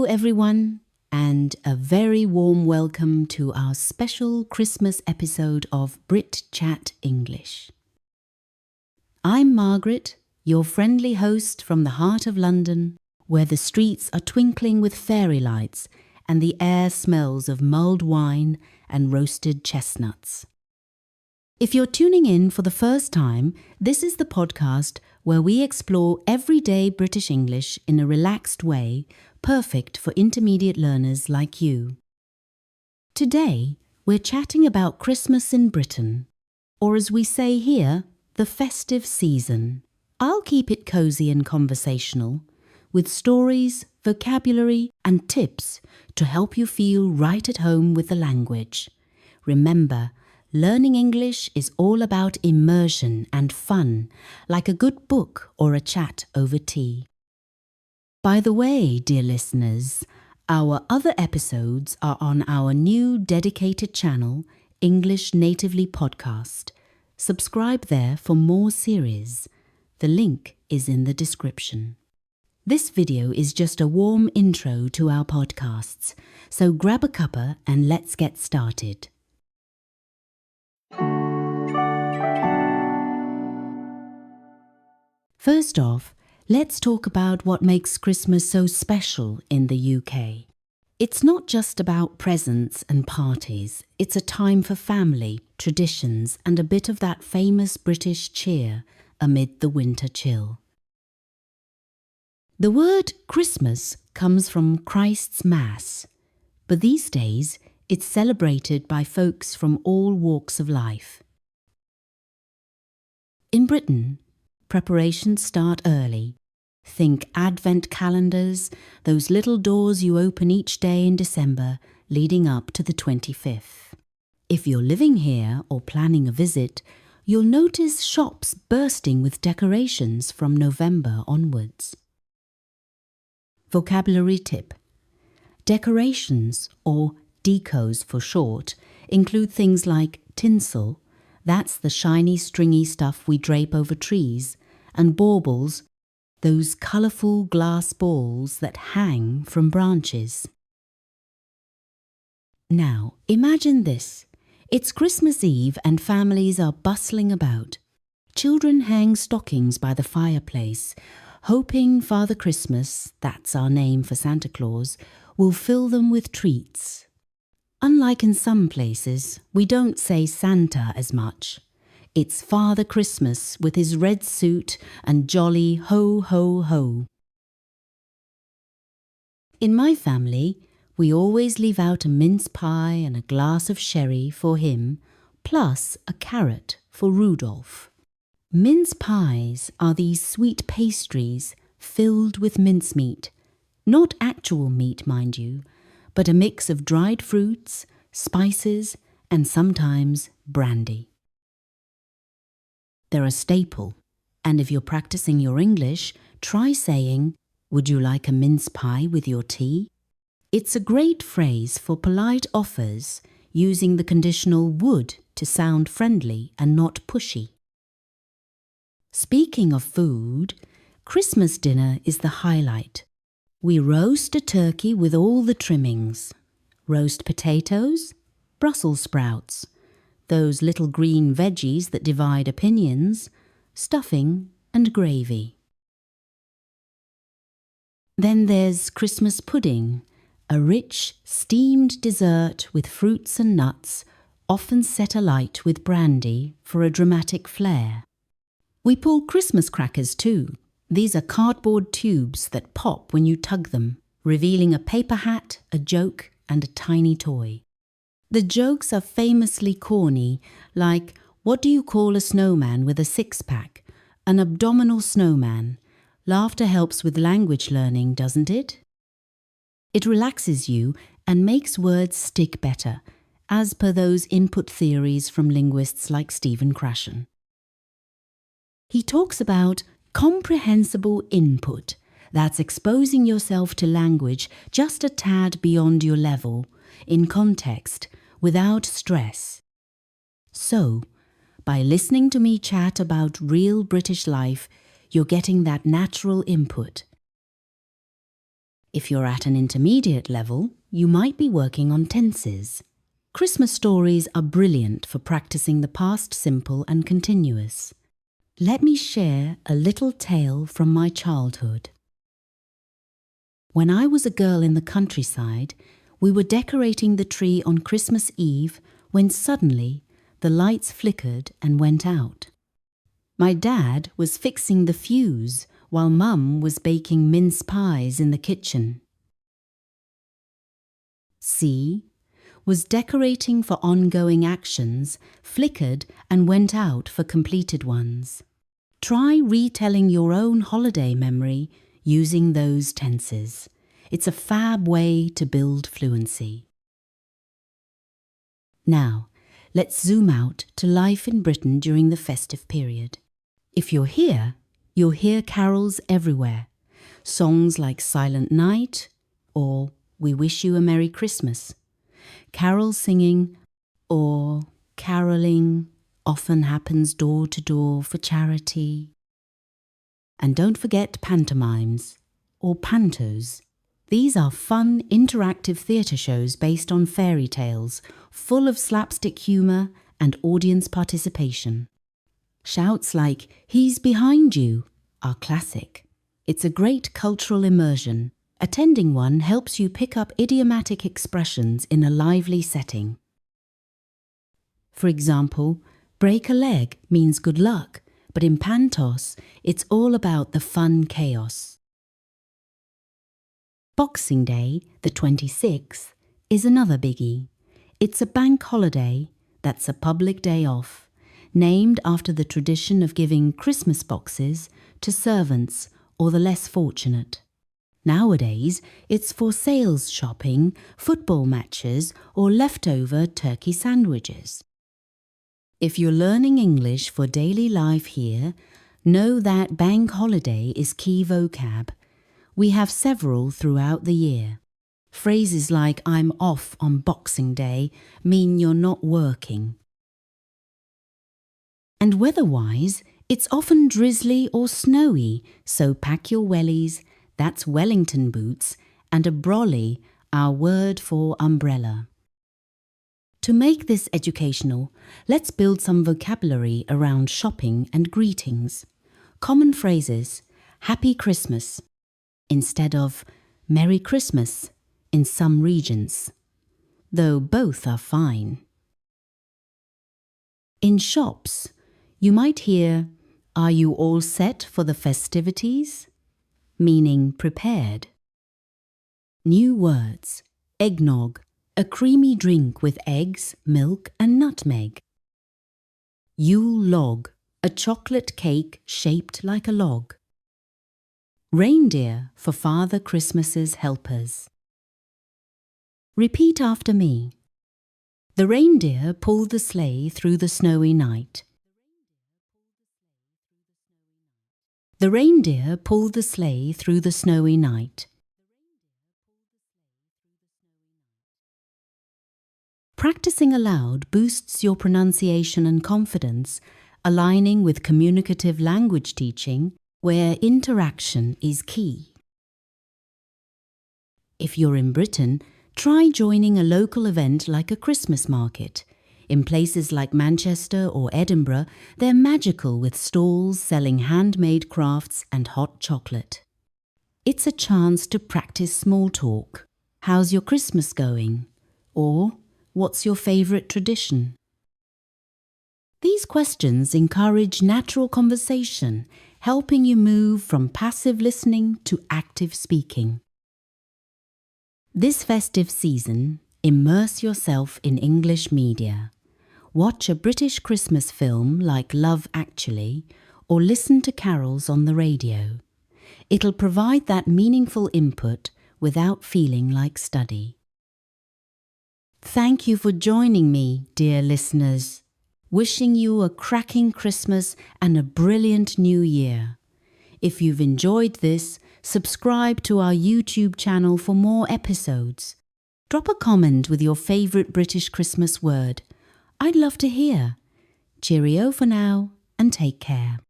everyone, and a very warm welcome to our special Christmas episode of Brit Chat English. I'm Margaret, your friendly host from the heart of London, where the streets are twinkling with fairy lights and the air smells of mulled wine and roasted chestnuts. If you're tuning in for the first time, this is the podcast where we explore everyday British English in a relaxed way, perfect for intermediate learners like you. Today, we're chatting about Christmas in Britain, or as we say here, the festive season. I'll keep it cosy and conversational, with stories, vocabulary, and tips to help you feel right at home with the language. Remember, learning English is all about immersion and fun, like a good book or a chat over tea. By the way, dear listeners, our other episodes are on our new dedicated channel, English Natively Podcast. Subscribe there for more series. The link is in the description. This video is just a warm intro to our podcasts, so grab a cuppa and let's get started. First off, let's talk about what makes Christmas so special in the UK. It's not just about presents and parties. It's a time for family, traditions, and a bit of that famous British cheer amid the winter chill. The word Christmas comes from Christ's Mass, but these days it's celebrated by folks from all walks of life. In Britain, preparations start early. Think Advent calendars, those little doors you open each day in December leading up to the 25th. If you're living here or planning a visit, you'll notice shops bursting with decorations from November onwards. Vocabulary tip. Decorations, or decos for short, include things like tinsel, that's the shiny stringy stuff we drape over trees, and baubles, those colourful glass balls that hang from branches. Now, imagine this. It's Christmas Eve and families are bustling about. Children hang stockings by the fireplace, hoping Father Christmas, that's our name for Santa Claus, will fill them with treats. Unlike in some places, we don't say Santa as much. It's Father Christmas with his red suit and jolly ho ho ho. In my family, we always leave out a mince pie and a glass of sherry for him, plus a carrot for Rudolph. Mince pies are these sweet pastries filled with mincemeat. Not actual meat, mind you, but a mix of dried fruits, spices, and sometimes brandy. They're a staple, and if you're practicing your English, try saying, "Would you like a mince pie with your tea?" It's a great phrase for polite offers, using the conditional would to sound friendly and not pushy. Speaking of food, Christmas dinner is the highlight. We roast a turkey with all the trimmings. Roast potatoes, Brussels sprouts, those little green veggies that divide opinions, stuffing and gravy. Then there's Christmas pudding, a rich, steamed dessert with fruits and nuts, often set alight with brandy for a dramatic flair. We pull Christmas crackers too. These are cardboard tubes that pop when you tug them, revealing a paper hat, a joke, and a tiny toy. The jokes are famously corny, like, what do you call a snowman with a six-pack? An abdominal snowman. Laughter helps with language learning, doesn't it? It relaxes you and makes words stick better, as per those input theories from linguists like Stephen Krashen. He talks about comprehensible input. That's exposing yourself to language just a tad beyond your level, in context, without stress. So, by listening to me chat about real British life, you're getting that natural input. If you're at an intermediate level, you might be working on tenses. Christmas stories are brilliant for practicing the past simple and continuous. Let me share a little tale from my childhood. When I was a girl in the countryside, we were decorating the tree on Christmas Eve when suddenly the lights flickered and went out. My dad was fixing the fuse while Mum was baking mince pies in the kitchen. C was decorating for ongoing actions, flickered and went out for completed ones. Try retelling your own holiday memory using those tenses. It's a fab way to build fluency. Now, let's zoom out to life in Britain during the festive period. If you're here, you'll hear carols everywhere. Songs like Silent Night or We Wish You a Merry Christmas. Carol singing or caroling often happens door to door for charity. And don't forget pantomimes or pantos. These are fun, interactive theatre shows based on fairy tales, full of slapstick humour and audience participation. Shouts like, "He's behind you," are classic. It's a great cultural immersion. Attending one helps you pick up idiomatic expressions in a lively setting. For example, break a leg means good luck, but in Pantos, it's all about the fun chaos. Boxing Day, the 26th, is another biggie. It's a bank holiday, that's a public day off, named after the tradition of giving Christmas boxes to servants or the less fortunate. Nowadays, it's for sales shopping, football matches, or leftover turkey sandwiches. If you're learning English for daily life here, know that bank holiday is key vocab. We have several throughout the year. Phrases like "I'm off on Boxing Day" mean you're not working. And weather-wise, it's often drizzly or snowy, so pack your wellies, that's Wellington boots, and a brolly, our word for umbrella. To make this educational, let's build some vocabulary around shopping and greetings. Common phrases: Happy Christmas, instead of Merry Christmas in some regions, though both are fine. In shops, you might hear, "Are you all set for the festivities?" meaning prepared. New words: eggnog, a creamy drink with eggs, milk and nutmeg. Yule log, a chocolate cake shaped like a log. Reindeer for Father Christmas's helpers. Repeat after me. The reindeer pulled the sleigh through the snowy night. The reindeer pulled the sleigh through the snowy night. Practicing aloud boosts your pronunciation and confidence, aligning with communicative language teaching, where interaction is key. If you're in Britain, try joining a local event like a Christmas market. In places like Manchester or Edinburgh, they're magical with stalls selling handmade crafts and hot chocolate. It's a chance to practice small talk. How's your Christmas going? Or, what's your favourite tradition? These questions encourage natural conversation, helping you move from passive listening to active speaking. This festive season, immerse yourself in English media. Watch a British Christmas film like Love Actually, or listen to carols on the radio. It'll provide that meaningful input without feeling like study. Thank you for joining me, dear listeners. Wishing you a cracking Christmas and a brilliant New Year. If you've enjoyed this, subscribe to our YouTube channel for more episodes. Drop a comment with your favourite British Christmas word. I'd love to hear. Cheerio for now and take care.